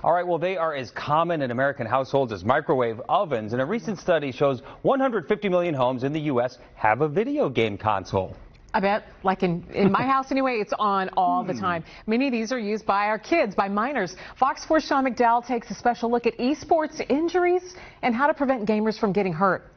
All right, well, they are as common in American households as microwave ovens, and a recent study shows 150 million homes in the U.S. have a video game console. I bet, like in my house anyway, it's on all the time. Many of these are used by our kids, by minors. Fox 4's Sean McDowell takes a special look at esports injuries and how to prevent gamers from getting hurt.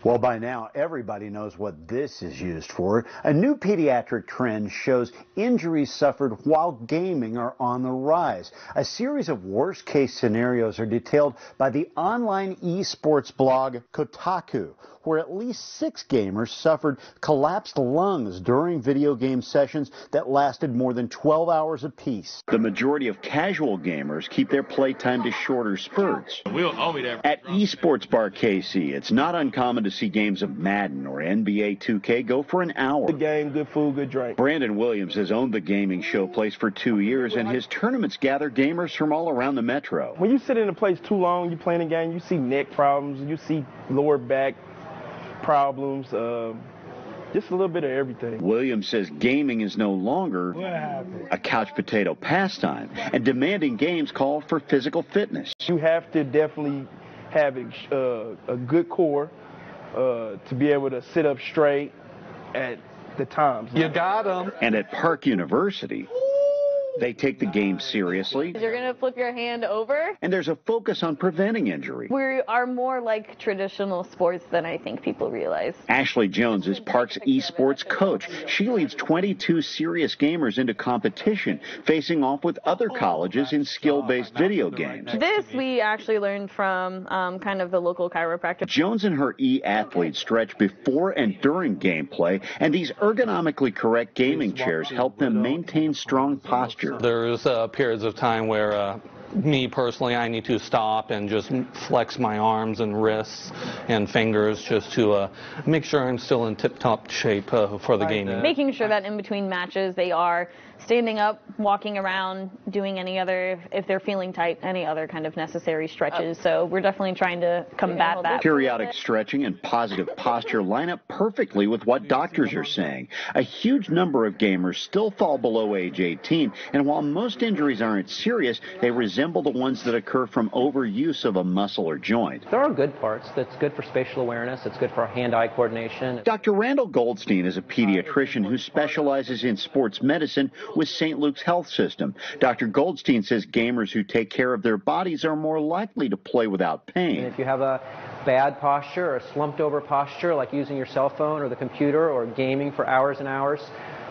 Well, by now, everybody knows what this is used for. A new pediatric trend shows injuries suffered while gaming are on the rise. A series of worst-case scenarios are detailed by the online esports blog Kotaku, where at least 6 gamers suffered collapsed lungs during video game sessions that lasted more than 12 hours apiece. The majority of casual gamers keep their playtime to shorter spurts. At Esports Bar KC, it's not uncommon to see games of Madden or NBA 2K go for an hour. Good game, good food, good drink. Brandon Williams has owned the gaming show place for 2 years, and his tournaments gather gamers from all around the metro. When you sit in a place too long, you playing a game, you see neck problems, you see lower back problems, just a little bit of everything. Williams says gaming is no longer a couch potato pastime, and demanding games call for physical fitness. You have to definitely have a good core to be able to sit up straight at the times. You got them. And at Park University, they take the game seriously. You're going to flip your hand over. And there's a focus on preventing injury. We are more like traditional sports than I think people realize. Ashley Jones is Park's esports coach. She leads 22 serious gamers into competition, facing off with other colleges in skill-based video games. This we actually learned from kind of the local chiropractor. Jones and her e-athletes stretch before and during gameplay, and these ergonomically correct gaming chairs help them maintain strong posture. There's periods of time where me personally, I need to stop and just flex my arms and wrists and fingers just to make sure I'm still in tip-top shape for the gaming. Making sure that in between matches they are standing up, walking around, doing any other, if they're feeling tight, any other kind of necessary stretches. So we're definitely trying to combat that. Periodic stretching and positive posture line up perfectly with what doctors are saying. A huge number of gamers still fall below age 18, and while most injuries aren't serious, they resemble the ones that occur from overuse of a muscle or joint. There are good parts. That's good for spatial awareness. It's good for hand-eye coordination. Dr. Randall Goldstein is a pediatrician who specializes in sports medicine with St. Luke's Health System. Dr. Goldstein says gamers who take care of their bodies are more likely to play without pain. And if you have a bad posture or a slumped over posture, like using your cell phone or the computer or gaming for hours and hours,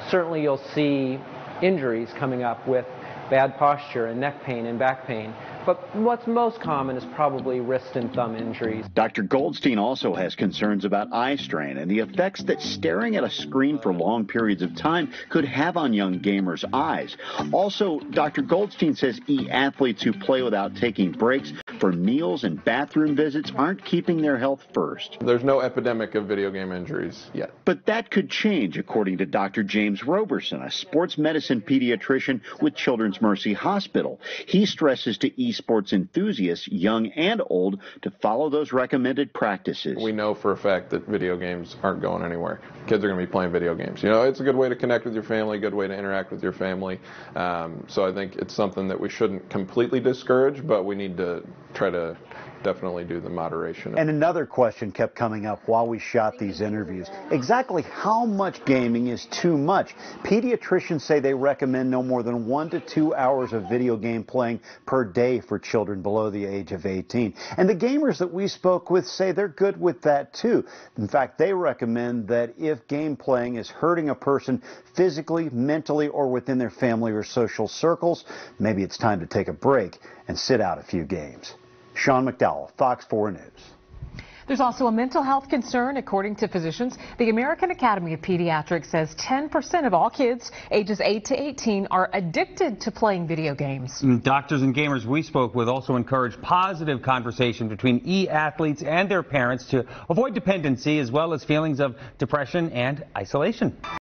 certainly you'll see injuries coming up with bad posture and neck pain and back pain. But what's most common is probably wrist and thumb injuries. Dr. Goldstein also has concerns about eye strain and the effects that staring at a screen for long periods of time could have on young gamers' eyes. Also, Dr. Goldstein says e-athletes who play without taking breaks for meals and bathroom visits aren't keeping their health first. There's no epidemic of video game injuries yet. But that could change, according to Dr. James Roberson, a sports medicine pediatrician with Children's Mercy Hospital. He stresses to esports enthusiasts, young and old, to follow those recommended practices. We know for a fact that video games aren't going anywhere. Kids are going to be playing video games. You know, it's a good way to connect with your family, a good way to interact with your family. So I think it's something that we shouldn't completely discourage, but we need to try to definitely do the moderation. And another question kept coming up while we shot these interviews. Exactly how much gaming is too much? Pediatricians say they recommend no more than 1 to 2 hours of video game playing per day for children below the age of 18. And the gamers that we spoke with say they're good with that too. In fact, they recommend that if game playing is hurting a person physically, mentally, or within their family or social circles, maybe it's time to take a break and sit out a few games. Sean McDowell, Fox 4 News. There's also a mental health concern, according to physicians. The American Academy of Pediatrics says 10% of all kids ages 8 to 18 are addicted to playing video games. Doctors and gamers we spoke with also encourage positive conversation between e-athletes and their parents to avoid dependency as well as feelings of depression and isolation.